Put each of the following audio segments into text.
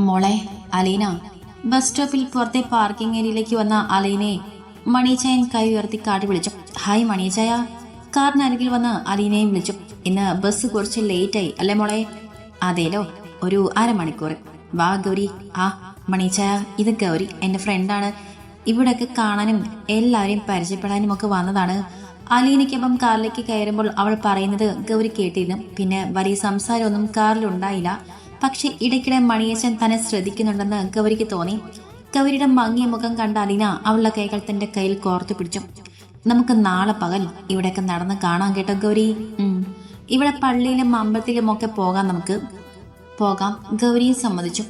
മോളെ അലീന. ബസ് സ്റ്റോപ്പിൽ പുറത്തെ പാർക്കിംഗ് ഏരിയയിലേക്ക് വന്ന അലീനയെ മണിയച്ചായൻ കൈ ഉയർത്തി കാട്ടി വിളിച്ചു. ഹായ് മണിയച്ചായ. കാറിനരികിൽ വന്ന് അലീനയും വിളിച്ചു. ഇന്ന് ബസ് കുറച്ച് ലേറ്റായി അല്ലേ മോളെ? അതേലോ, ഒരു അരമണിക്കൂർ. വാ ഗൗരി. ആ മണിയച്ചായ, ഇത് ഗൗരി, എന്റെ ഫ്രണ്ടാണ്. ഇവിടൊക്കെ കാണാനും എല്ലാവരെയും പരിചയപ്പെടാനും ഒക്കെ വന്നതാണ്. അലീനയ്ക്കൊപ്പം കാറിലേക്ക് കയറുമ്പോൾ അവൾ പറയുന്നത് ഗൗരി കേട്ടിരുന്നു. പിന്നെ വലിയ സംസാരമൊന്നും കാറിലുണ്ടായില്ല. പക്ഷെ ഇടയ്ക്കിടെ മണിയച്ചൻ തന്നെ ശ്രദ്ധിക്കുന്നുണ്ടെന്ന് ഗൗരിക്ക് തോന്നി. ഗൗരിയുടെ മങ്ങിയ മുഖം കണ്ട അലീന അവളുടെ കൈകൾ തന്റെ കയ്യിൽ കോർത്തു പിടിച്ചു. നമുക്ക് നാളെ പകൽ ഇവിടെയൊക്കെ നടന്ന് കാണാൻ കേട്ടോ ഗൗരി. ഇവിടെ പള്ളിയിലും അമ്പലത്തിലും ഒക്കെ പോകാം. നമുക്ക് പോകാം. ഗൗരിയും സമ്മതിച്ചു.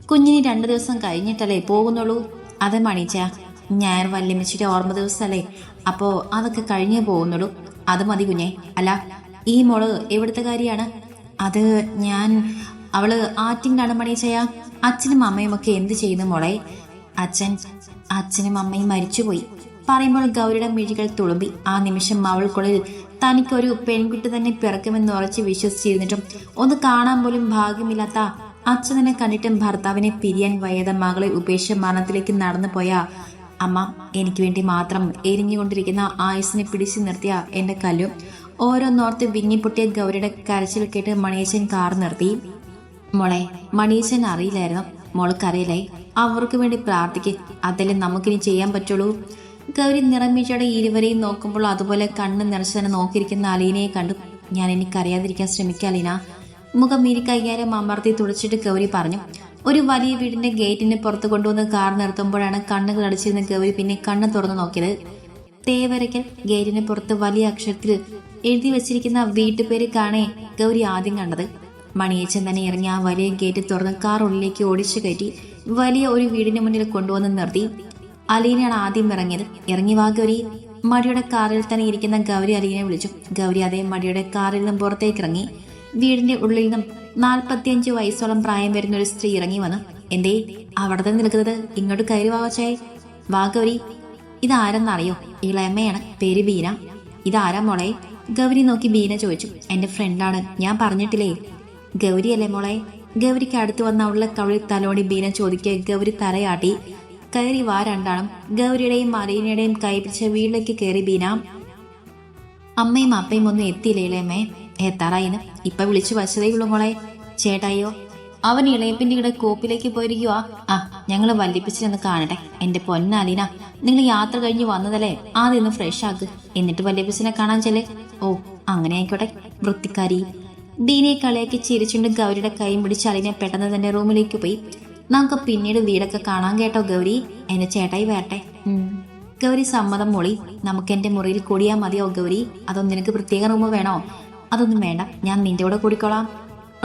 കുഞ്ഞിന് 2 ദിവസം കഴിഞ്ഞിട്ടല്ലേ പോകുന്നുള്ളൂ? അത് മണിച്ച ഞാൻ വല്യമ്മച്ചിയുടെ ഓർമ്മ ദിവസമല്ലേ, അപ്പോ അതൊക്കെ കഴിഞ്ഞേ പോകുന്നുള്ളൂ. അത് മതി കുഞ്ഞെ. അല്ല, ഈ മോള് എവിടുത്തെ കാര്യമാണ്? അത് അവള് ആറ്റിങ്ങാണ് മണിച്ചയ. അച്ഛനും അമ്മയും ഒക്കെ എന്ത് ചെയ്യുന്നു മോളെ? അച്ഛനും അമ്മയും മരിച്ചുപോയി. പറയുമ്പോൾ ഗൗരിയുടെ മിഴികൾ തുളുമ്പി. ആ നിമിഷം അവൾക്കുള്ളിൽ തനിക്കൊരു പെൺകുട്ടി തന്നെ പിറക്കുമെന്ന് ഉറച്ച് വിശ്വസിച്ചിരുന്നിട്ടും ഒന്ന് കാണാൻ പോലും ഭാഗ്യമില്ലാത്ത അച്ഛനെ കണ്ടിട്ടും ഭർത്താവിനെ പിരിയാൻ വയ്യാതെ മകളെ ഉപേക്ഷ മരണത്തിലേക്ക് നടന്നു പോയ അമ്മ, എനിക്ക് വേണ്ടി മാത്രം എരിഞ്ഞുകൊണ്ടിരിക്കുന്ന ആയുസിനെ പിടിച്ചു നിർത്തിയ എന്റെ കല്ലും ഓരോന്നോർത്ത് വിങ്ങിപ്പൊട്ടിയ ഗൗരിയുടെ കരച്ചിൽ കേട്ട് മണിയച്ചൻ കാർ നിർത്തി. മോളെ, മണിയച്ചൻ അറിയില്ലായിരുന്നു. മോൾക്കറിയില്ലേ? അവർക്ക് വേണ്ടി പ്രാർത്ഥിക്ക്. അതല്ലേ നമുക്കിനി ചെയ്യാൻ പറ്റുള്ളൂ. ഗൗരി നിറമിച്ചയുടെ ഇരുവരെയും നോക്കുമ്പോൾ അതുപോലെ കണ്ണ് നിറച്ച് തന്നെ നോക്കിയിരിക്കുന്ന അലീനയെ കണ്ടു. ഞാൻ എനിക്കറിയാതിരിക്കാൻ ശ്രമിക്കാം അലീന. മുഖം ഇനി കൈകാര്യം അമർത്തി തുടച്ചിട്ട് ഗൗരി പറഞ്ഞു. ഒരു വലിയ വീടിന്റെ ഗേറ്റിന് പുറത്ത് കൊണ്ടുവന്ന് കാർ നിർത്തുമ്പോഴാണ് കണ്ണുകൾ അടച്ചിരുന്ന ഗൗരി പിന്നെ കണ്ണ് തുറന്നു നോക്കിയത്. തേവരയ്ക്കൽ ഗേറ്റിന് പുറത്ത് വലിയ അക്ഷരത്തിൽ എഴുതി വച്ചിരിക്കുന്ന വീട്ടുപേര് കാണേ ഗൗരി ആദ്യം കണ്ടത്. മണിയച്ചൻ തന്നെ ഇറങ്ങി ആ വലിയ ഗേറ്റ് തുറന്ന് കാർ ഉള്ളിലേക്ക് ഓടിച്ചു കയറ്റി വലിയ ഒരു വീടിന് മുന്നിൽ കൊണ്ടുവന്ന് നിർത്തി. അലീനയാണ് ആദ്യം ഇറങ്ങിയത്. ഇറങ്ങി വാ ഗൗരി. മടിയുടെ കാറിൽ തന്നെ ഇരിക്കുന്ന ഗൗരി അലീനെ വിളിച്ചു. ഗൗരി അതേ മടിയുടെ കാറിൽ നിന്നും പുറത്തേക്ക് ഇറങ്ങി. വീടിന്റെ ഉള്ളിൽ നിന്നും 45 വയസ്സോളം പ്രായം വരുന്ന ഒരു സ്ത്രീ ഇറങ്ങി വന്നു. എന്തേ അവിടെ തന്നെ നിൽക്കുന്നത്? ഇങ്ങോട്ട് കയറി വാവച്ചായി. വാ ഗൗരി. ഇതാരെന്നറിയോ? ഇളയമ്മയാണ്, പേര് ബീന. ഇതാരാ മോളെ? ഗൗരി നോക്കി ബീന ചോദിച്ചു. എന്റെ ഫ്രണ്ടാണ്, ഞാൻ പറഞ്ഞിട്ടില്ലേ. ഗൗരി അല്ലേ മോളെ? ഗൗരിക്ക് അടുത്ത് വന്ന അവളുടെ കവിളിൽ തലോടി ബീന ചോദിക്കുക. ഗൗരി തലയാട്ടി. കയറി വാ രണ്ടാളും. ഗൗരിയുടെയും അലീനയുടെയും കൈ പിടിച്ച് വീട്ടിലേക്ക് കയറി ബീന. അമ്മയും അപ്പയും ഒന്നും എത്തിയില്ലേ ഇളയമ്മേ? എത്താറായിന്ന്. ഇപ്പൊ വിളിച്ചു വച്ചതേയുള്ളൂ മോളെ. ചേട്ടായോ? അവൻ ഇളയപ്പിന്റെ കോപ്പിലേക്ക് പോയിരിക്കുവാ. ആ, ഞങ്ങള് വല്യപ്പിച്ചിരുന്ന് കാണട്ടെ. എന്റെ പൊന്നലീന, നിങ്ങൾ യാത്ര കഴിഞ്ഞ് വന്നതല്ലേ, ആദ്യം ഒന്ന് ഫ്രഷ് ആക്ക്, എന്നിട്ട് വല്യപ്പിച്ചിനെ കാണാൻ ചെല്ലേ. ഓ, അങ്ങനെ ആയിക്കോട്ടെ വൃത്തിക്കാരി. ബീനയെ കളിയാക്കി ചിരിച്ചുകൊണ്ട് ഗൗരിയുടെ കൈയും പിടിച്ച് അലീന പെട്ടെന്ന് തന്റെ റൂമിലേക്ക് പോയി. നമുക്ക് പിന്നീട് വീടൊക്കെ കാണാൻ കേട്ടോ ഗൗരി. എന്റെ ചേട്ടായി വരട്ടെ. ഗൗരി സമ്മതം മൊളി. നമുക്ക് എന്റെ മുറിയിൽ കൂടിയാ മതിയോ ഗൗരി? അതോ നിനക്ക് പ്രത്യേക റൂം വേണോ? അതൊന്നും വേണ്ട, ഞാൻ നിന്റെ കൂടെ കൂടിക്കോളാം.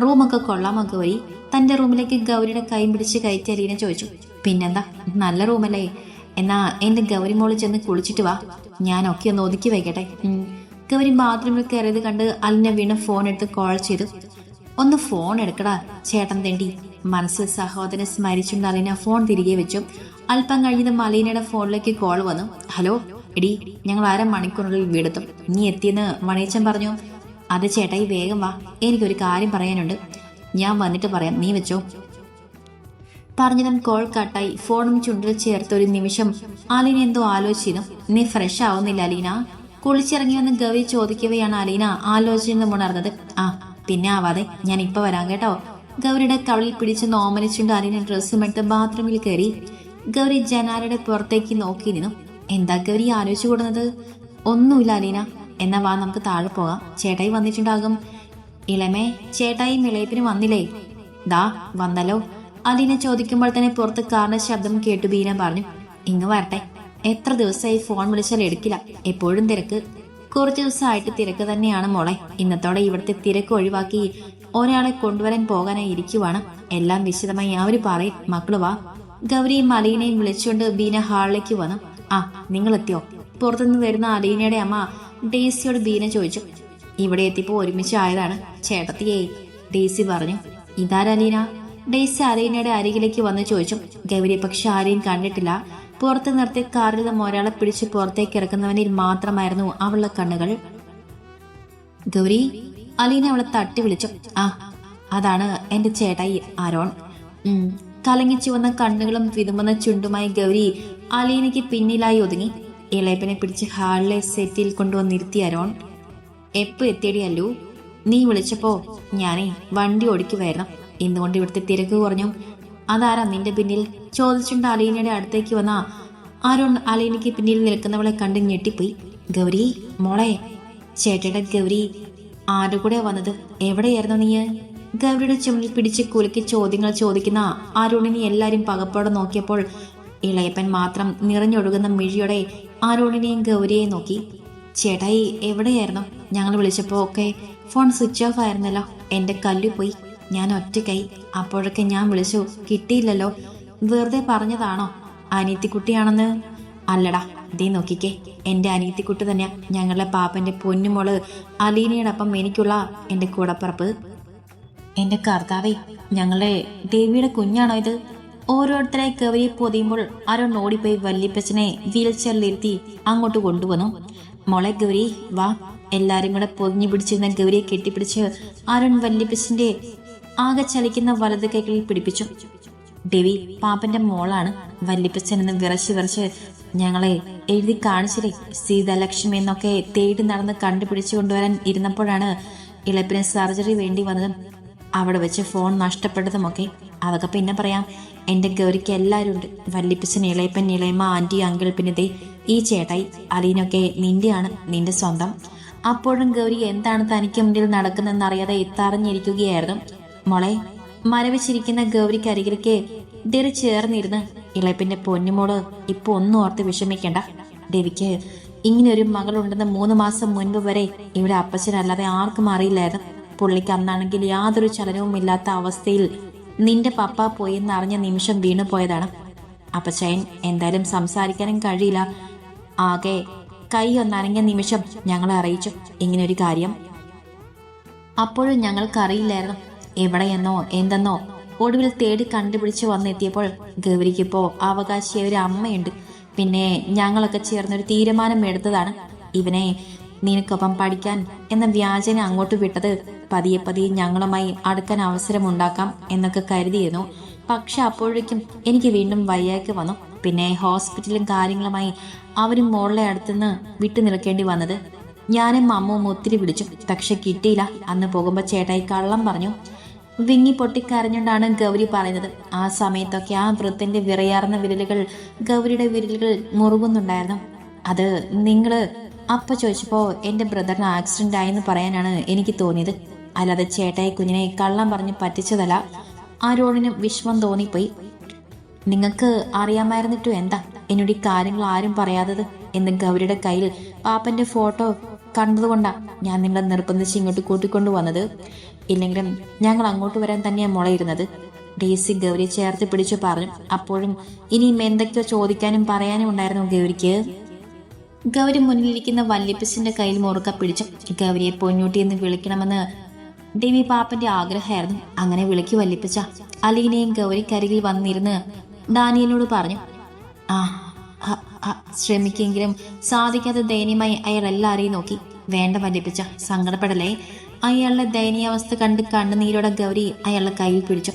റൂമൊക്കെ കൊള്ളാമോ ഗൗരി? തന്റെ റൂമിലേക്ക് ഗൗരിയുടെ കൈയും പിടിച്ച് കയറ്റി അലീന ചോദിച്ചു. പിന്നെന്താ, നല്ല റൂമല്ലേ? എന്നാ എന്റെ ഗൗരി മോള് ചെന്ന് കുളിച്ചിട്ട് വാ, ഞാനൊക്കെ ഒന്ന് ഒതുക്കി വയ്ക്കട്ടെ. ഗൗരി ബാത്റൂമിൽ കയറിയത് കണ്ട് അലീന വീണ്ടും ഫോൺ എടുത്ത് കോൾ ചെയ്തു. ഒന്ന് ഫോൺ എടുക്കടാ ചേട്ടൻ തെണ്ടി. മനസ്സിൽ സഹോദരനെ സ്മരിച്ചുകൊണ്ട് അലീന ഫോൺ തിരികെ വെച്ചു. അല്പം കഴിഞ്ഞതും അലീനയുടെ ഫോണിലേക്ക് കോൾ വന്നു. ഹലോ എടി, ഞങ്ങൾ 1/2 മണിക്കൂറിനുള്ളിൽ വീടെത്തും. നീ എത്തിയെന്ന് മണിയച്ചൻ പറഞ്ഞു. അത് ചേട്ടായി വേഗം വാ, എനിക്കൊരു കാര്യം പറയാനുണ്ട്. ഞാൻ വന്നിട്ട് പറയാം, നീ വെച്ചോ. പറഞ്ഞതും കോൾ കട്ടായി. ഫോണും ചുണ്ടിൽ ചേർത്ത് ഒരു നിമിഷം അലീന എന്തോ ആലോചിച്ചിരുന്നു. നീ ഫ്രഷ് ആവുന്നില്ല അലീന? കുളിച്ചിറങ്ങി വന്ന് ഗൗരി ചോദിക്കവെയാണ് അലീന ആലോചിച്ചെന്ന് ഉണർന്നത്. ആ, പിന്നെ ആവാതെ, ഞാൻ ഇപ്പൊ വരാം കേട്ടോ. ഗൗരിയുടെ കവളിൽ പിടിച്ച് നോമലിച്ചുകൊണ്ട് അലീന ഡ്രസ്സും എടുത്ത് ബാത്റൂമിൽ കയറി. ഗൗരി ജനാലയുടെ പുറത്തേക്ക് നോക്കിയിരുന്നു. എന്താ ഗൗരി ആലോചിച്ചു കൂടുന്നത്? ഒന്നുമില്ല അലീന. എന്നാ വാ, നമുക്ക് താഴെ പോകാം, ചേട്ടായി വന്നിട്ടുണ്ടാകും. ഇളമേ, ചേട്ടായി ഇളയപ്പിന് വന്നില്ലേ? ദാ വന്നല്ലോ. അലീന ചോദിക്കുമ്പോൾ തന്നെ പുറത്ത് കാറിന്റെ ശബ്ദം കേട്ടു ബീന പറഞ്ഞു. ഇങ്ങ് വരട്ടെ. എത്ര ദിവസമായി ഫോൺ വിളിച്ചാൽ എടുക്കില്ല, എപ്പോഴും തിരക്ക്. കുറച്ച് ദിവസമായിട്ട് തിരക്ക് തന്നെയാണ് മോളെ. ഇന്നത്തോടെ ഇവിടുത്തെ തിരക്ക് ഒഴിവാക്കി ഒരാളെ കൊണ്ടുവരാൻ പോകാനായി ഇരിക്കുവാണ്. എല്ലാം വിശദമായി അവര് പറയും. മക്കള് വാ. ഗൗരിയും അലീനയും വിളിച്ചുകൊണ്ട് ബീന ഹാളിലേക്ക് വന്നു. ആ, നിങ്ങൾ എത്തിയോ? പുറത്തുനിന്ന് വരുന്ന അലീനയുടെ അമ്മ ഡേസിയോട് ബീന ചോദിച്ചു. ഇവിടെ എത്തിയപ്പോ ഒരുമിച്ച് ആയതാണ് ചേട്ടത്തിയേ, ഡേസി പറഞ്ഞു. ഇതാരലീന? ഡേസി അലീനയുടെ അരികിലേക്ക് വന്ന് ചോദിച്ചു. ഗൗരി പക്ഷെ ആരെയും കണ്ടിട്ടില്ല. പുറത്ത് നിർത്തി കാറിൽ നിന്നും ഒരാളെ പിടിച്ച് പുറത്തേക്ക് ഇറക്കുന്നവനിൽ മാത്രമായിരുന്നു അവളുടെ കണ്ണുകൾ. ഗൗരി, അലീന അവളെ തട്ടി വിളിച്ചു. ആ, അതാണ് എന്റെ ചേട്ടായി അരോൺ. കലങ്ങിച്ചു വന്ന കണ്ണുകളും വിതുമ്പുന്ന ചുണ്ടുമായി ഗൗരി അലീനയ്ക്ക് പിന്നിലായി ഒതുങ്ങി. ഇളയപ്പനെ പിടിച്ച് ഹാളിലെ സെറ്റിൽ കൊണ്ടുവന്നിരുത്തി അരോൺ. എപ്പോ എത്തിയടി അല്ലു? നീ വിളിച്ചപ്പോ ഞാനേ വണ്ടി ഓടിക്കുമായിരുന്നു. എന്തുകൊണ്ട് ഇവിടുത്തെ തിരക്ക് കുറഞ്ഞു? അതാരാ നിന്റെ പിന്നിൽ? ചോദിച്ചുകൊണ്ട് അലീനയുടെ അടുത്തേക്ക് വന്ന അരുൺ അലീനയ്ക്ക് പിന്നിൽ നിൽക്കുന്നവളെ കണ്ട് ഞെട്ടിപ്പോയി. ഗൗരി മോളെ. ചേട്ടയുടെ ഗൗരി. ആരുടെ കൂടെ വന്നത്? എവിടെയായിരുന്നു നീ? ഗൗരിയുടെ ചുമലിൽ പിടിച്ച് കുലുക്കി ചോദ്യങ്ങൾ ചോദിക്കുന്ന അരുണിനെ എല്ലാരും പകപ്പോടെ നോക്കിയപ്പോൾ ഇളയപ്പൻ മാത്രം നിറഞ്ഞൊഴുകുന്ന മിഴിയോടെ അരുണിനെയും ഗൗരിയെയും നോക്കി. ചേട്ടായി എവിടെയായിരുന്നു? ഞങ്ങൾ വിളിച്ചപ്പോ ഒക്കെ ഫോൺ സ്വിച്ച് ഓഫ് ആയിരുന്നല്ലോ. എന്റെ കല്ലു പോയി. ഞാൻ ഒറ്റക്കായി. അപ്പോഴൊക്കെ ഞാൻ വിളിച്ചു, കിട്ടിയില്ലല്ലോ. വെറുതെ പറഞ്ഞതാണോ? അനിയത്തിക്കുട്ടിയാണെന്ന്? അല്ലടാ, ദേ നോക്കിക്കേ, എന്റെ അനിയത്തിക്കുട്ടി തന്നെയാ. ഞങ്ങളുടെ പാപ്പന്റെ പൊന്നുമോള് അലീനയോടൊപ്പം എനിക്കുള്ള എന്റെ കൂടപ്പിറപ്പ്. എന്റെ കർത്താവേ, ഞങ്ങളുടെ ദേവിയുടെ കുഞ്ഞാണോ ഇത്? ഓരോരുത്തരായി ഗൗരിയെ പൊതിയുമ്പോൾ അരുൺ ഓടിപ്പോയി വല്യപ്പച്ചനെ വീൽ ചെയറിലിരുത്തി അങ്ങോട്ട് കൊണ്ടുവന്നു. മോളെ ഗൗരി വാ. എല്ലാരും കൂടെ പൊതിഞ്ഞു പിടിച്ചിരുന്ന ഗൗരിയെ കെട്ടിപ്പിടിച്ച് അരുൺ വല്യപ്പച്ചന്റെ ആകെ ചലിക്കുന്ന വലത് കൈകളിൽ പിടിപ്പിച്ചു. ദേവി പാപ്പന്റെ മോളാണ്. വല്യപ്പച്ചൻ എന്ന് വിറച്ച് ഞങ്ങളെ എഴുതി കാണിച്ചില്ലേ? സീതാലക്ഷ്മി എന്നൊക്കെ തേടി നടന്ന് കണ്ടുപിടിച്ചു കൊണ്ടുവരാൻ ഇരുന്നപ്പോഴാണ് ഇളപ്പിന് സർജറി വേണ്ടി വന്നതും അവിടെ വെച്ച് ഫോൺ നഷ്ടപ്പെട്ടതുമൊക്കെ. അതൊക്കെ പിന്നെ പറയാം. എന്റെ ഗൗരിക്ക് എല്ലാവരും ഉണ്ട്. വല്യപ്പച്ചൻ, ഇളയപ്പൻ, ഇളയമ്മ, ആന്റി, അങ്കിൾ, പിന്നെ ദേ ഈ ചേട്ടായി അലീനൊക്കെ നിന്റെയാണ്, നിന്റെ സ്വന്തം. അപ്പോഴും ഗൗരി എന്താണ് തനിക്ക് മുന്നിൽ നടക്കുന്നതെന്ന് അറിയാതെ എത്തറിഞ്ഞിരിക്കുകയായിരുന്നു. മോളെ. മരവിച്ചിരിക്കുന്ന ഗൗരിക്ക് അരികിലേക്ക് ദേവി ചേർന്നിരുന്ന് ഇളയപ്പിന്റെ പൊന്നുമോള് ഇപ്പൊ ഒന്നും ഓർത്ത് വിഷമിക്കണ്ട. ദേവിക്ക് ഇങ്ങനൊരു മകളുണ്ടെന്ന് 3 മാസം മുൻപ് വരെ ഇവിടെ അപ്പച്ചനല്ലാതെ ആർക്കും അറിയില്ലായിരുന്നു. പുള്ളിക്ക് അന്നാണെങ്കിൽ യാതൊരു ചലനവും ഇല്ലാത്ത അവസ്ഥയിൽ നിന്റെ പപ്പ പോയെന്ന് അറിഞ്ഞ നിമിഷം വീണു പോയതാണ്. അപ്പച്ചയൻ എന്തായാലും സംസാരിക്കാനും കഴിയില്ല. ആകെ കൈ ഒന്നനങ്ങിയ നിമിഷം ഞങ്ങളെ അറിയിച്ചു ഇങ്ങനൊരു കാര്യം. അപ്പോഴും ഞങ്ങൾക്കറിയില്ലായിരുന്നു എവിടെയെന്നോ എന്തെന്നോ. ഒടുവിൽ തേടി കണ്ടുപിടിച്ച് വന്നെത്തിയപ്പോൾ ഗൗരിക്കിപ്പോ അവകാശിയായ ഒരു അമ്മയുണ്ട്. പിന്നെ ഞങ്ങളൊക്കെ ചേർന്നൊരു തീരുമാനം എടുത്തതാണ് ഇവനെ നിനക്കൊപ്പം പഠിക്കാൻ എന്ന വ്യാജന അങ്ങോട്ട് വിട്ടത്. പതിയെ ഞങ്ങളുമായി അടുക്കാൻ അവസരമുണ്ടാക്കാം എന്നൊക്കെ കരുതിയിരുന്നു. പക്ഷെ അപ്പോഴേക്കും എനിക്ക് വീണ്ടും വയ്യായ്ക്ക് വന്നു. പിന്നെ ഹോസ്പിറ്റലും കാര്യങ്ങളുമായി അവരും മോളെ അടുത്തുനിന്ന് വിട്ടു നിൽക്കേണ്ടി വന്നത്. ഞാനും അമ്മുവും ഒത്തിരി വിളിച്ചു, പക്ഷെ കിട്ടിയില്ല. അന്ന് പോകുമ്പോ ചേട്ടായി കള്ളം പറഞ്ഞു. വിങ്ങി പൊട്ടിക്കരഞ്ഞുകൊണ്ടാണ് ഗൗരി പറയുന്നത്. ആ സമയത്തൊക്കെ ആ വൃത്തിന്റെ വിറയാർന്ന വിരലുകൾ ഗൗരിയുടെ വിരലുകൾ മുറുകുന്നുണ്ടായിരുന്നു. അത് നിങ്ങള് അപ്പ ചോദിച്ചപ്പോ എന്റെ ബ്രദറിന് ആക്സിഡന്റ് ആയെന്ന് പറയാനാണ് എനിക്ക് തോന്നിയത്. അല്ലാതെ ചേട്ടായി കുഞ്ഞിനെ കള്ളം പറഞ്ഞ് പറ്റിച്ചതല്ല. ആരോടിനും വിഷമം തോന്നിപ്പോയി. നിങ്ങൾക്ക് അറിയാമായിരുന്നിട്ടും എന്താ എന്നോട് ഈ കാര്യങ്ങൾ ആരും പറയാത്തത് എന്ന് ഗൗരിയുടെ കയ്യിൽ പാപ്പന്റെ ഫോട്ടോ കണ്ടതുകൊണ്ടാ ഞാൻ നിങ്ങളെ നിർബന്ധിച്ച് ഇങ്ങോട്ട് കൂട്ടിക്കൊണ്ടു വന്നത്. ഇല്ലെങ്കിലും ഞങ്ങൾ അങ്ങോട്ട് വരാൻ തന്നെയാ മുളയിരുന്നത്. ഡേസി ഗൗരിയെ ചേർത്ത് പിടിച്ചു പറഞ്ഞു. അപ്പോഴും ഇനിയും എന്തൊക്കെയോ ചോദിക്കാനും പറയാനും ഉണ്ടായിരുന്നു ഗൗരിക്ക്. ഗൗരി മുന്നിലിരിക്കുന്ന വല്യപ്പച്ചന്റെ കയ്യിൽ മുറുക്ക പിടിച്ചു. ഗൗരിയെ പൊന്നൂട്ടി എന്ന് വിളിക്കണമെന്ന് ദേവി പാപ്പന്റെ ആഗ്രഹമായിരുന്നു. അങ്ങനെ വിളിക്കു വല്യപ്പച്ച. അലീനയും ഗൗരിക്കരികിൽ വന്നിരുന്ന് ഡാനിയലിനോട് പറഞ്ഞു. ശ്രമിക്കെങ്കിലും സാധിക്കാതെ ദയനീയമായി അയാൾ എല്ലാരെയും നോക്കി. വേണ്ട വല്യപ്പച്ച, സങ്കടപ്പെടലേ. അയാളുടെ ദയനീയാവസ്ഥ കണ്ട് കണ്ണുനീരോടെ ഗൗരി അയാളുടെ കയ്യിൽ പിടിച്ചു.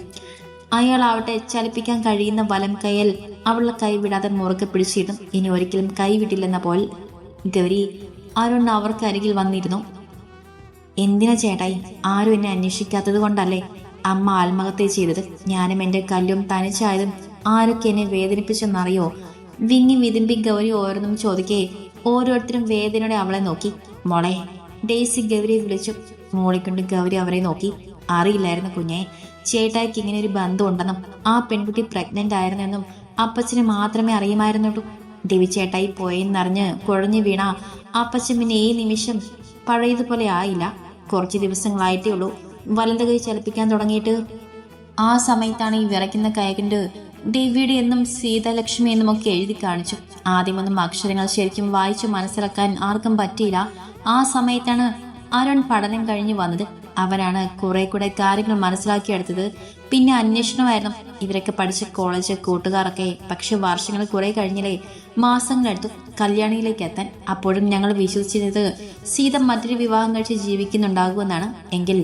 അയാളാവട്ടെ ചലിപ്പിക്കാൻ കഴിയുന്ന വലം കയ്യിൽ അവളുടെ കൈ വിടാതെ മുറുക്കെ പിടിച്ചിട്ടും ഇനി ഒരിക്കലും കൈവിട്ടില്ലെന്ന പോൽ. ഗൗരി അരുൺ അവർക്കരികിൽ വന്നിരുന്നു. എന്തിനാ ചേട്ടായി? ആരും എന്നെ അന്വേഷിക്കാത്തത് കൊണ്ടല്ലേ അമ്മ ആത്മഹത്യ ചെയ്തത്? ഞാനും എന്റെ കല്ലും തനിച്ചായതും ആരൊക്കെ എന്നെ വേദനിപ്പിച്ചെന്നറിയോ? വിങ്ങി വിതുമ്പി ഗൗരി ഓരോന്നും ചോദിക്കേ ഓരോരുത്തരും വേദനയോടെ അവളെ നോക്കി. മോളെ. ഡേസി ഗൗരിയെ വിളിച്ചു. മോളിക്കൊണ്ട് ഗൗരി അവരെ നോക്കി. അറിയില്ലായിരുന്നു കുഞ്ഞെ, ചേട്ടായിക്ക് ഇങ്ങനെ ഒരു ബന്ധം ഉണ്ടെന്നും ആ പെൺകുട്ടി പ്രഗ്നന്റ് ആയിരുന്നെന്നും അപ്പച്ചന് മാത്രമേ അറിയുമായിരുന്നുള്ളൂ. ദേവി ചേട്ടായി പോയെന്നറിഞ്ഞ് കുഴഞ്ഞു വീണ അപ്പച്ചൻ പിന്നെ ഈ നിമിഷം പഴയതുപോലെ ആയില്ല. കുറച്ച് ദിവസങ്ങളായിട്ടേ ഉള്ളൂ വലത് കൈ ചലിപ്പിക്കാൻ തുടങ്ങിയിട്ട്. ആ സമയത്താണ് ഈ വിറയ്ക്കുന്ന കൈകൊണ്ട് ദേവിയുടെ എന്നും സീതാലക്ഷ്മി എന്നും ഒക്കെ എഴുതി കാണിച്ചു. ആദ്യമൊന്നും അക്ഷരങ്ങൾ ശരിക്കും വായിച്ചു മനസ്സിലാക്കാൻ ആർക്കും പറ്റിയില്ല. ആ സമയത്താണ് അരുൺ പഠനം കഴിഞ്ഞു വന്നത്. അവനാണ് കുറെ കൂടെ കാര്യങ്ങൾ മനസ്സിലാക്കിയെടുത്തത്. പിന്നെ അന്വേഷണമായിരുന്നു. ഇവരൊക്കെ പഠിച്ച കോളേജ് കൂട്ടുകാരൊക്കെ. പക്ഷെ വർഷങ്ങൾ കുറെ കഴിഞ്ഞില്ലേ, മാസങ്ങളെടുത്തു കല്യാണിയിലേക്ക് എത്താൻ. അപ്പോഴും ഞങ്ങൾ വിശ്വസിച്ചത് സീത മറ്റൊരു വിവാഹം കഴിച്ച് ജീവിക്കുന്നുണ്ടാകുമെന്നാണ്. എങ്കിൽ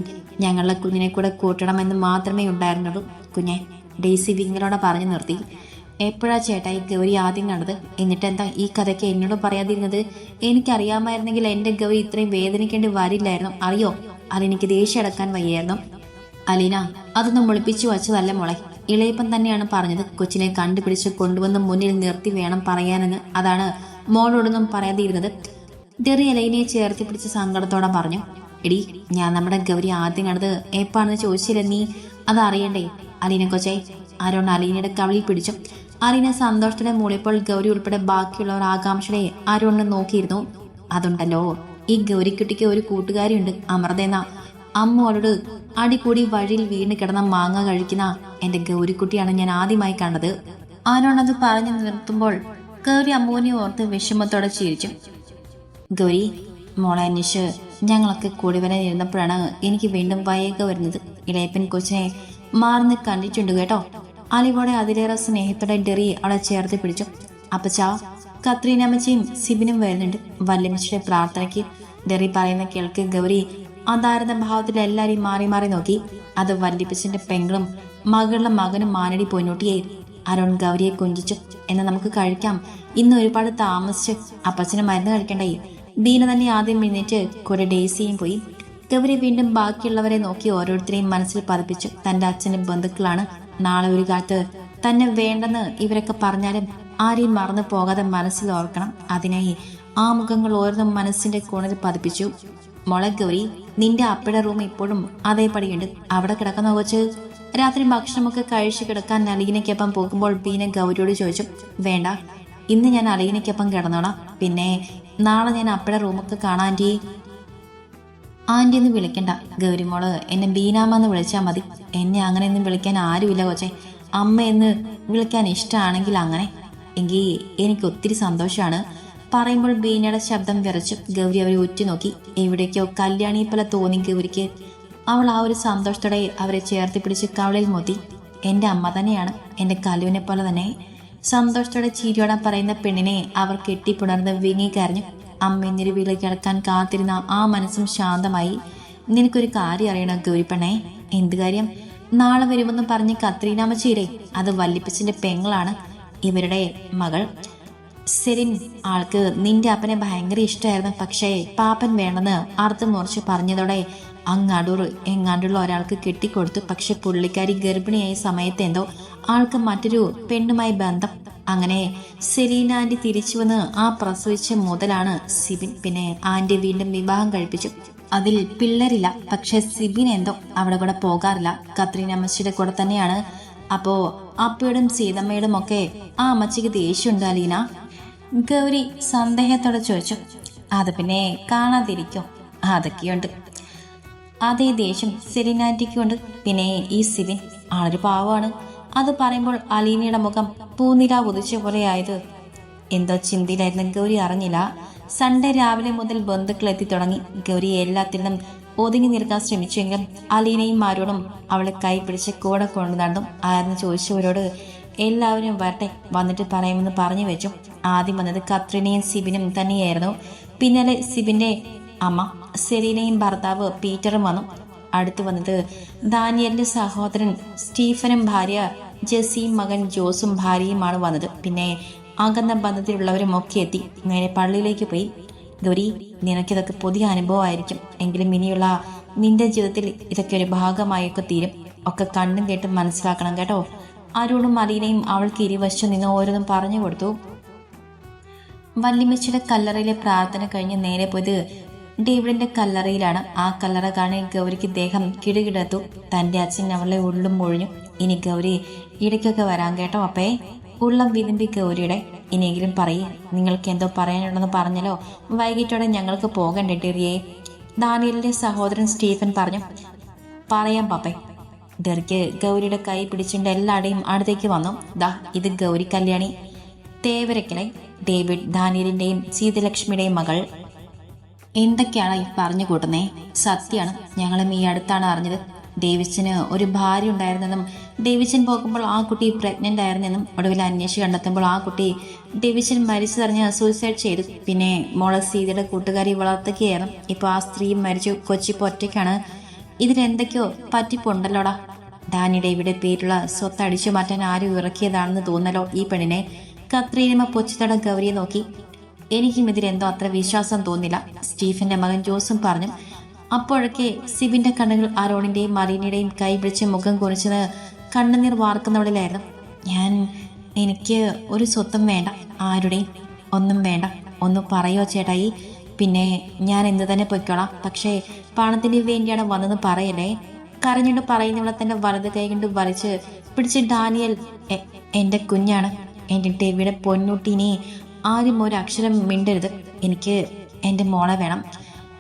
ഞങ്ങളുടെ കുഞ്ഞിനെ കൂടെ കൂട്ടണമെന്ന് മാത്രമേ ഉണ്ടായിരുന്നുള്ളൂ. കുഞ്ഞെ, ഡെയ്സി വിങ്ങലോടെ പറഞ്ഞു നിർത്തി. എപ്പോഴാ ചേട്ടാ ഈ ഗൗരി ആദ്യം കണ്ടത്? എന്നിട്ടെന്താ ഈ കഥയ്ക്ക് എന്നോട് പറയാതിരുന്നത്? എനിക്കറിയാമായിരുന്നെങ്കിൽ എൻ്റെ ഗൗരി ഇത്രയും വേദനിക്കേണ്ടി വരില്ലായിരുന്നു. അറിയോ? അതെനിക്ക് ദേഷ്യം അടക്കാൻ വയ്യായിരുന്നു. അലീന, അതൊന്നും ഒളിപ്പിച്ചു വച്ചതല്ല മോളെ. ഇളയപ്പൻ തന്നെയാണ് പറഞ്ഞത് കൊച്ചിനെ കണ്ടുപിടിച്ച് കൊണ്ടുവന്ന് മുന്നിൽ നിർത്തി വേണം പറയാനെന്ന്. അതാണ് മോളോടൊന്നും പറയാതിരുന്നത്. ഡെറി അലീനയെ ചേർത്തി പിടിച്ച് സങ്കടത്തോടെ പറഞ്ഞു. എടി, ഞാൻ നമ്മുടെ ഗൗരി ആദ്യം കണ്ടത് എപ്പാണെന്ന് ചോദിച്ചില്ല നീ? അത് അറിയണ്ടേ അലീന കൊച്ചേ? ആരോൺ അലീനയുടെ കവിളിൽ പിടിച്ചു. അലീന സന്തോഷത്തോടെ മൂളിയപ്പോൾ ഗൗരി ഉൾപ്പെടെ ബാക്കിയുള്ളവർ ആകാംക്ഷയെ ആരോണിനെ നോക്കിയിരുന്നു. അതുണ്ടല്ലോ, ഈ ഗൗരിക്കുട്ടിക്ക് ഒരു കൂട്ടുകാരിയുണ്ട്, അമൃത എന്ന. അമ്മോളോട് അടികൂടി വഴിയിൽ വീണ് കിടന്ന മാങ്ങ കഴിക്കുന്ന എന്റെ ഗൗരിക്കുട്ടിയാണ് ഞാൻ ആദ്യമായി കണ്ടത്. ആരോൺ അത് പറഞ്ഞു നിർത്തുമ്പോൾ ഗൗരി അമ്മുവിനെ ഓർത്ത് വിഷമത്തോടെ ചിരിച്ചു. ഗൗരി, മോളെ അന്വേഷിച്ച് ഞങ്ങളൊക്കെ കൂടി വരാൻ ഇരുന്നപ്പോഴാണ് എനിക്ക് വീണ്ടും വയ്യൊക്കെ വരുന്നത്. ഇളയപ്പൻ കൊച്ചിനെ മാറുന്ന കണ്ടിട്ടുണ്ട് കേട്ടോ. അലിവോടെ അതിലേറെ സ്നേഹത്തോടെ ഡെറി അവളെ ചേർത്ത് പിടിച്ചു. അപ്പച്ചാ, കത്രീനമ്മച്ചിയും സിബിനും വരുന്നുണ്ട് വല്യമ്മച്ചിയുടെ പ്രാർത്ഥനയ്ക്ക്. ഡെറി പറയുന്ന കേൾക്ക് ഗൗരി അതാരുന്ന ഭാവത്തിൽ എല്ലാരെയും മാറി മാറി നോക്കി. അത് വല്യപ്പച്ചന്റെ പെങ്ങളും മകളുടെ മകനും മാനടി പൊന്നോട്ടിയായി. അരുൺ ഗൗരിയെ കൊഞ്ചിച്ചു. എന്ന് നമുക്ക് കഴിക്കാം, ഇന്ന് ഒരുപാട് താമസിച്ച് അപ്പച്ചന് മരുന്ന് കഴിക്കണ്ടേ? ദീന തന്നെ ആദ്യം എഴുന്നേറ്റ് കൂടെ ഡെയ്സിയും പോയി. ഗൗരി വീണ്ടും ബാക്കിയുള്ളവരെ നോക്കി ഓരോരുത്തരെയും മനസ്സിൽ പതിപ്പിച്ചു. തന്റെ അച്ഛന്റെ ബന്ധുക്കളാണ്. നാളെ ഒരു കാലത്ത് തന്നെ വേണ്ടെന്ന് ഇവരൊക്കെ പറഞ്ഞാലും ആരെയും മറന്നു പോകാതെ മനസ്സിൽ ഓർക്കണം. അതിനായി ആ മുഖങ്ങൾ ഓരോന്നും മനസ്സിന്റെ കോണിൽ പതിപ്പിച്ചു. മോളെ ഗൗരി, നിന്റെ അപ്പയുടെ റൂം ഇപ്പോഴും അതേപടിയുണ്ട്. അവിടെ കിടക്കുന്ന വെച്ച് രാത്രി ഭക്ഷണമൊക്കെ കഴിച്ചു കിടക്കാൻ അലീനയ്ക്കൊപ്പം പോകുമ്പോൾ ബീന ഗൗരിയോട് ചോദിച്ചു. വേണ്ട, ഇന്ന് ഞാൻ അലീനയ്ക്കൊപ്പം കിടന്നോളാം. പിന്നെ നാളെ ഞാൻ അപ്പയുടെ റൂമൊക്കെ കാണാൻ ആന്റി എന്ന് വിളിക്കണ്ട. ഗൗരിമോള് എന്നെ ബീനാമ്മ എന്ന് വിളിച്ചാൽ മതി. എന്നെ അങ്ങനെയൊന്നും വിളിക്കാൻ ആരുമില്ല കൊച്ചെ. അമ്മ എന്ന് വിളിക്കാൻ ഇഷ്ടമാണെങ്കിൽ അങ്ങനെ. എങ്കിൽ എനിക്ക് ഒത്തിരി സന്തോഷമാണ്. പറയുമ്പോൾ ബീനയുടെ ശബ്ദം വിറച്ചു. ഗൗരി അവരെ ഉറ്റുനോക്കി. എവിടേക്കോ കല്യാണി പോലെ തോന്നി ഗൗരിക്ക്. അവൾ ആ ഒരു സന്തോഷത്തോടെ അവരെ ചേർത്ത് പിടിച്ച് കവളിൽ മൊത്തി. എൻ്റെ അമ്മ തന്നെയാണ്, എൻ്റെ കല്ലുവിനെ പോലെ തന്നെ. സന്തോഷത്തോടെ ചിരിയോടാൻ പറയുന്ന പെണ്ണിനെ അവർ കെട്ടിപ്പുണർന്ന് വിങ്ങി കരഞ്ഞു. അമ്മയെന്നൊരു വിളി കിടക്കാൻ കാത്തിരുന്ന ആ മനസ്സും ശാന്തമായി. നിനക്കൊരു കാര്യം അറിയണം ഗൗരിപ്പെണ്ണേ. എന്ത് കാര്യം? നാളെ വരുമെന്ന് പറഞ്ഞ് കത്രീനാമച്ചീരെ, അത് വല്ലിപ്പച്ചന്റെ പെങ്ങളാണ്, ഇവരുടെ മകൾ സെലിൻ. ആൾക്ക് നിന്റെ അപ്പനെ ഭയങ്കര ഇഷ്ടമായിരുന്നു. പക്ഷേ പാപ്പൻ വേണമെന്ന് അർത്ഥം മുറിച്ച് പറഞ്ഞതോടെ അങ്ങാടൂർ എങ്ങാണ്ടുള്ള ഒരാൾക്ക് കെട്ടിക്കൊടുത്തു. പക്ഷെ പുള്ളിക്കാരി ഗർഭിണിയായ സമയത്ത് എന്തോ ആൾക്ക് മറ്റൊരു പെണ്ണുമായി ബന്ധം. അങ്ങനെ സെലീന ആന്റി തിരിച്ചു വന്ന് ആ പ്രസവിച്ച മുതലാണ് സിബിൻ. പിന്നെ ആന്റി വീണ്ടും വിവാഹം കഴിപ്പിച്ചു. അതിൽ പിള്ളേരില്ല. പക്ഷെ സിബിൻ എന്തോ അവിടെ കൂടെ പോകാറില്ല. കത്രീന അമ്മച്ചിയുടെ കൂടെ തന്നെയാണ്. അപ്പോ അപ്പയോടും സീതമ്മയോടും ഒക്കെ ആ അമ്മച്ചിക്ക് ദേഷ്യമുണ്ട് അലീന? ഗൗരി സന്ദേഹത്തോടെ ചോദിച്ചു. അത് പിന്നെ കാണാതിരിക്കോ? അതൊക്കെയുണ്ട്. അതേ ദേഷ്യം സെലീനാന്റിക്കുണ്ട്. പിന്നെ ഈ സിബിൻ ആളൊരു പാവമാണ്. അത് പറയുമ്പോൾ അലീനയുടെ മുഖം പൂനില ഉദിച്ച പോലെയായത്. എന്തോ ചിന്തയിലായിരുന്നു. ഗൗരി അറിഞ്ഞില്ല. സൺഡേ രാവിലെ മുതൽ ബന്ധുക്കൾ എത്തി തുടങ്ങി. ഗൗരി എല്ലാത്തിനും ഒതുങ്ങി നിൽക്കാൻ ശ്രമിച്ചുവെങ്കിലും അലീനയും ആരോടും അവളെ കൈ പിടിച്ച് കൂടെ കൊണ്ടു നടന്നു. ആരെന്ന് ചോദിച്ചവരോട് എല്ലാവരും വരട്ടെ, വന്നിട്ട് പറയുമെന്ന് പറഞ്ഞു വെച്ചു. ആദ്യം വന്നത് കത്രീനയും സിബിനും തന്നെയായിരുന്നു. പിന്നാലെ സിബിന്റെ അമ്മ സെലീനയും ഭർത്താവ് പീറ്ററും വന്നു. അടുത്തു വന്നത് ദാനിയലിന്റെ സഹോദരൻ സ്റ്റീഫനും ഭാര്യ ജെസ്സിയും മകൻ ജോസും ഭാര്യയുമാണ് വന്നത്. പിന്നെ അകന്ന ബന്ധത്തിലുള്ളവരും ഒക്കെ എത്തി. നേരെ പള്ളിയിലേക്ക് പോയി. ഗൗരി, നിനക്കിതൊക്കെ പുതിയ അനുഭവമായിരിക്കും. എങ്കിലും ഇനിയുള്ള നിന്റെ ജീവിതത്തിൽ ഇതൊക്കെ ഒരു ഭാഗമായൊക്കെ തീരും. ഒക്കെ കണ്ടും കേട്ടും മനസ്സിലാക്കണം കേട്ടോ. അരുണും അലീനയും അവൾക്ക് ഇരുവശം നിന്ന് ഓരോന്നും പറഞ്ഞു കൊടുത്തു. വല്യമ്മച്ചിയുടെ കല്ലറയിലെ പ്രാർത്ഥന കഴിഞ്ഞ് നേരെ പോയത് ഡേവിഡിന്റെ കല്ലറയിലാണ്. ആ കല്ലറ കാണാൻ ഗൗരിക്ക് ദേഹം കിടുകിടത്തു. തന്റെ അച്ഛൻ അവളെ ഉള്ളും ഒഴിഞ്ഞു. ഇനി ഗൗരി ഇടയ്ക്കൊക്കെ വരാൻ കേട്ടോ അപ്പേ. ഉള്ളം വിതുമ്പി ഗൗരിയുടെ. ഇനിയെങ്കിലും പറയേ, നിങ്ങൾക്ക് എന്തോ പറയാനുണ്ടെന്ന് പറഞ്ഞല്ലോ. വൈകിട്ടോടെ ഞങ്ങൾക്ക് പോകണ്ടേ ഡെറിയെ? ദാനിയലിന്റെ സഹോദരൻ സ്റ്റീഫൻ പറഞ്ഞു. പറയാം പാപ്പേ. ഡെറിക്ക് ഗൗരിയുടെ കൈ പിടിച്ചിട്ട് എല്ലാവരുടെയും അടുത്തേക്ക് വന്നു. ദാ ഇത് ഗൗരി കല്യാണി, തേവരക്കലെ ഡേവിഡ്, ദാനിയലിന്റെയും സീതലക്ഷ്മിയുടെയും മകൾ. എന്തൊക്കെയാണ് ഈ പറഞ്ഞു കൂട്ടുന്നേ? സത്യമാണ്, ഞങ്ങളും ഈ അടുത്താണ് അറിഞ്ഞത്. ഡേവിസിന് ഒരു ഭാര്യ ഉണ്ടായിരുന്നെന്നും ഡേവിസൻ പോകുമ്പോൾ ആ കുട്ടി പ്രഗ്നന്റ് ആയിരുന്നെന്നും ഒടുവിൽ അന്വേഷിച്ച് കണ്ടെത്തുമ്പോൾ ആ കുട്ടി ഡേവിസൻ മരിച്ചതറിഞ്ഞ് സൂസൈഡ് ചെയ്തു. പിന്നെ മോളെ സീതയുടെ കൂട്ടുകാരി വളർത്തുകയായിരുന്നു. ഇപ്പോൾ ആ സ്ത്രീ മരിച്ചു. കൊച്ചിപ്പോൾ ഒറ്റയ്ക്കാണ്. ഇതിലെന്തൊക്കെയോ പറ്റിപ്പുണ്ടല്ലോടാ. ഡാനിയുടെ ഇവിടെ പേരുള്ള സ്വത്ത് അടിച്ചു മാറ്റാൻ ആരും ഇറക്കിയതാണെന്ന് തോന്നലോ ഈ പെണ്ണിനെ. കത്രീനമ്മ പൊച്ചുതടം ഗൗരിയെ നോക്കി. എനിക്കും ഇതിലെന്തോ അത്ര വിശ്വാസം തോന്നില്ല, സ്റ്റീഫന്റെ മകൻ ജോസും പറഞ്ഞു. അപ്പോഴൊക്കെ സിബിന്റെ കണ്ണുകൾ അരോണിന്റെയും മറീനയുടെയും കൈ പിടിച്ച് മുഖം കുറിച്ചത് കണ്ണുനീർ വാർക്കുന്നവളിലായിരുന്നു. എനിക്ക് ഒരു സ്വത്തും വേണ്ട, ആരുടെയും ഒന്നും വേണ്ട. ഒന്ന് പറയോ ചേട്ടായി, പിന്നെ ഞാൻ എന്ത് തന്നെ പൊയ്ക്കോളാം. പക്ഷേ പണത്തിന് വേണ്ടിയാണ് വന്നെന്ന് പറയല്ലേ. കരഞ്ഞിട്ട് പറയുന്നവളെ തന്നെ വലത് കൈ കൊണ്ട് വലിച്ച് പിടിച്ച് ഡാനിയൽ, എൻ്റെ കുഞ്ഞാണ്, എൻ്റെ ടെവിയുടെ പൊന്നൂട്ടിനെ ആരും ഒരു അക്ഷരം മിണ്ടരുത്. എനിക്ക് എൻ്റെ മോളെ വേണം.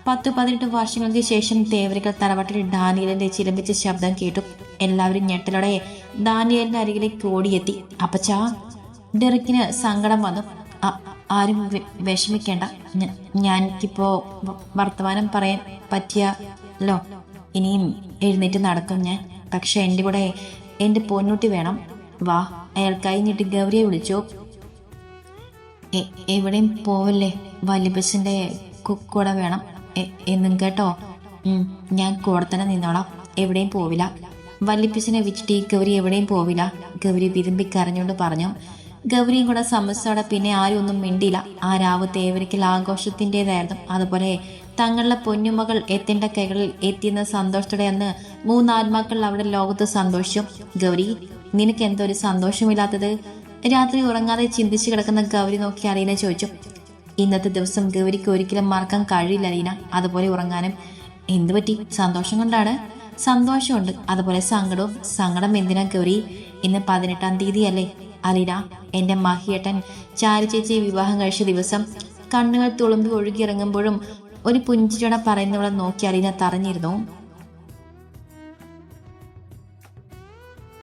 10-18 വർഷങ്ങൾക്ക് ശേഷം തേവരികൾ തറവാട്ടിൽ ഡാനിയലിന്റെ ചിലമ്പിച്ച ശബ്ദം കേട്ടു. എല്ലാവരും ഞെട്ടലോടെ ഡാനിയലിന്റെ അരികിലേക്ക് ഓടിയെത്തി. അപ്പച്ചാ, ഡെറിക്കിന് സങ്കടം വന്നു. ആരും വിഷമിക്കേണ്ട, ഞാനിപ്പോ വർത്തമാനം പറയാൻ പറ്റിയല്ലോ. ഇനിയും എഴുന്നേറ്റ് നടക്കും ഞാൻ. പക്ഷെ എൻ്റെ കൂടെ എൻ്റെ പൊന്നൂട്ടി വേണം. വാ. അയാൾ കൈ നീട്ടി ഗൗരിയെ വിളിച്ചു. എവിടെയും പോവല്ലേ, വല്യപ്പച്ചൻ്റെ കൂടെ വേണം എന്നും കേട്ടോ. ഞാൻ കൂടെ തന്നെ നിന്നോളാം, എവിടെയും പോവില്ല. വല്യപ്പച്ചനെ വിറ്റിട്ട് ഗൗരി എവിടെയും പോവില്ല, ഗൗരി വിരുമ്പി കരഞ്ഞുകൊണ്ട് പറഞ്ഞു. ഗൗരിയും കൂടെ സമ്മതിച്ചോടെ പിന്നെ ആരും ഒന്നും മിണ്ടില്ല. ആ രാവ് തേവരിക്കൽ ആഘോഷത്തിൻ്റെതായിരുന്നു. അതുപോലെ തങ്ങളുടെ പൊന്നുമകൾ എത്തേണ്ട കൈകളിൽ എത്തിയെന്ന സന്തോഷത്തോടെ അന്ന് 3 ആത്മാക്കൾ അവിടെ ലോകത്ത് സന്തോഷിച്ചു. ഗൗരി, നിനക്ക് എന്തോ ഒരു സന്തോഷമില്ലാത്തത്? രാത്രി ഉറങ്ങാതെ ചിന്തിച്ചു കിടക്കുന്ന ഗൗരി നോക്കി അലീന ചോദിച്ചു. ഇന്നത്തെ ദിവസം ഗൗരിക്ക് ഒരിക്കലും മറക്കാൻ കഴിയില്ല അലീന. അതുപോലെ ഉറങ്ങാനും. എന്തു പറ്റി? സന്തോഷം കൊണ്ടാണ്. സന്തോഷമുണ്ട്, അതുപോലെ സങ്കടവും. സങ്കടം എന്തിനാ ഗൗരി? ഇന്ന് 18-ാം തീയതിയല്ലേ അലീന? എൻ്റെ മഹിയേട്ടൻ ചാരു ചേച്ചിയെ വിവാഹം കഴിച്ച ദിവസം. കണ്ണുകൾ തുളുമ്പി ഒഴുകിയിറങ്ങുമ്പോഴും ഒരു പുഞ്ചിരിയോടെ പറയുന്നവളെ നോക്കി അലീന തറഞ്ഞിരുന്നു.